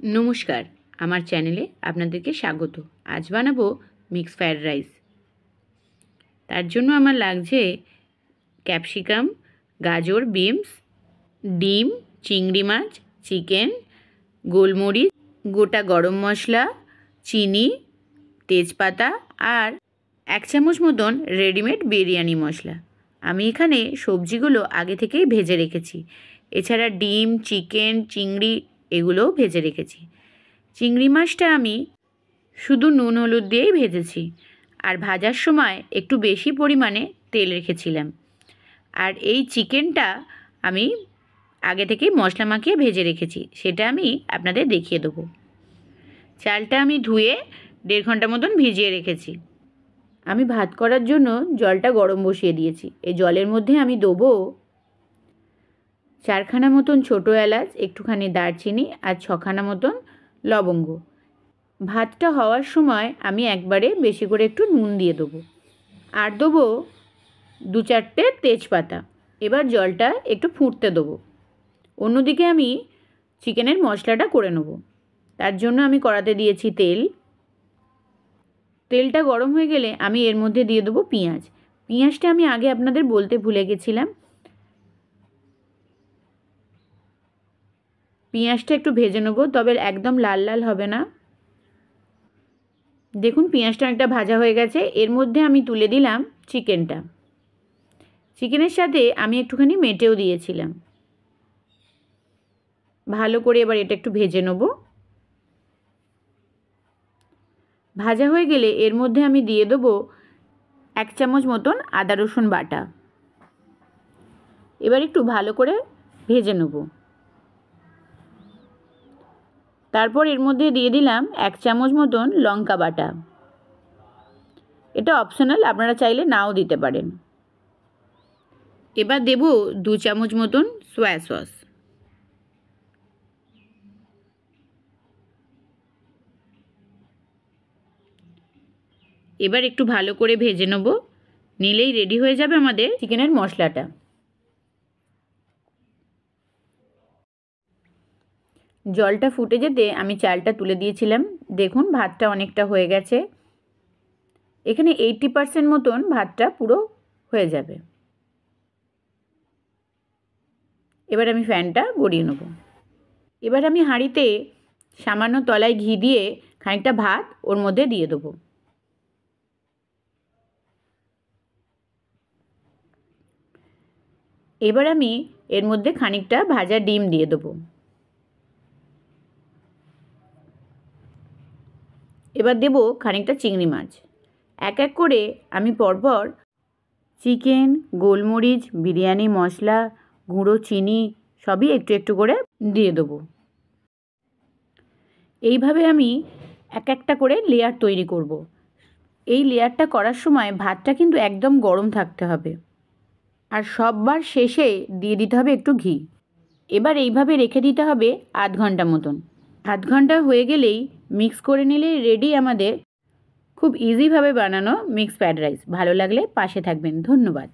নমস্কার, আমার চ্যানেলে আপনাদেরকে স্বাগত। আজ বানাবো মিক্স ফ্রায়েড রাইস। তার জন্য আমার লাগছে ক্যাপসিকাম, গাজর, বিনস, ডিম, চিংড়ি মাছ, চিকেন, গোলমরিচ, গোটা গরম মশলা, চিনি, তেজপাতা আর 1 চামচ মতন রেডিমেড বিরিয়ানি মশলা। আমি এখানে সবজিগুলো আগে থেকেই ভেজে রেখেছি। এছাড়া ডিম, চিকেন, চিংড়ি এগুলোও ভেজে রেখেছি। চিংড়ি মাছটা আমি শুধু নুন হলুদ দিয়েই ভেজেছি, আর ভাজার সময় একটু বেশি পরিমাণে তেল রেখেছিলাম। আর এই চিকেনটা আমি আগে থেকেই মশলা মাখিয়ে ভেজে রেখেছি, সেটা আমি আপনাদের দেখিয়ে দেবো। চালটা আমি ধুয়ে 1.5 ঘন্টা মতন ভিজিয়ে রেখেছি। আমি ভাত করার জন্য জলটা গরম বসিয়ে দিয়েছি। এই জলের মধ্যে আমি দেবো 4খানা মতন ছোটো এলাচ, একটুখানি দারচিনি আর 6খানা মতন লবঙ্গ। ভাতটা হওয়ার সময় আমি একবারে বেশি করে একটু নুন দিয়ে দেবো, আর দেবো 2-4টে তেজপাতা। এবার জলটা একটু ফুটতে দেবো। অন্যদিকে আমি চিকেনের মশলাটা করে নেব। তার জন্য আমি কড়াতে দিয়েছি তেল। তেলটা গরম হয়ে গেলে আমি এর মধ্যে দিয়ে দেবো পেঁয়াজ। পেঁয়াজটা আমি আগে আপনাদের বলতে ভুলে গেছিলাম। পেঁয়াজটা একটু ভেজে নেব, তবে একদম লাল লাল হবে না। দেখুন পেঁয়াজটা অনেকটা ভাজা হয়ে গেছে। এর মধ্যে আমি তুলে দিলাম চিকেনটা। চিকেনের সাথে আমি একটুখানি মেটেও দিয়েছিলাম। ভালো করে এবার এটা একটু ভেজে নেব। ভাজা হয়ে গেলে এর মধ্যে আমি দিয়ে দেবো 1 চামচ মতন আদা রসুন বাটা। এবার একটু ভালো করে ভেজে নেব। তারপর এর মধ্যে দিয়ে দিলাম 1 চামচ মতন লঙ্কা বাটা। এটা অপশনাল, আপনারা চাইলে নাও দিতে পারেন। এবার দেব 2 চামচ মতন সয়া সস। এবার একটু ভালো করে ভেজে নেব, নিলেই রেডি হয়ে যাবে আমাদের চিকেনের মশলাটা। জলটা ফুটে যেতে আমি চালটা তুলে দিয়েছিলাম। দেখুন ভাতটা অনেকটা হয়ে গেছে। এখানে 80% মতন ভাতটা পুরো হয়ে যাবে। এবার আমি ফ্যানটা গড়িয়ে নেব। এবার আমি হাঁড়িতে সামান্য তলায় ঘি দিয়ে খানিকটা ভাত ওর মধ্যে দিয়ে দেবো। এবার আমি এর মধ্যে খানিকটা ভাজা ডিম দিয়ে দেবো। এবার দেব খানিকটা চিংড়ি মাছ। এক এক করে আমি পরপর চিকেন, গোলমরিচ, বিরিয়ানি মশলা, গুঁড়ো চিনি সবই একটু একটু করে দিয়ে দেবো। এইভাবে আমি এক একটা করে লেয়ার তৈরি করব। এই লেয়ারটা করার সময় ভাতটা কিন্তু একদম গরম থাকতে হবে, আর সববার শেষে দিয়ে দিতে হবে একটু ঘি। এবার এইভাবে রেখে দিতে হবে 1/2 ঘন্টা মতন। 1/2 ঘন্টা হয়ে গেলেই মিক্স করে নিলেই রেডি আমাদের খুব ইজিভাবে বানানো মিক্স ফ্রায়েড রাইস। ভালো লাগলে পাশে থাকবেন। ধন্যবাদ।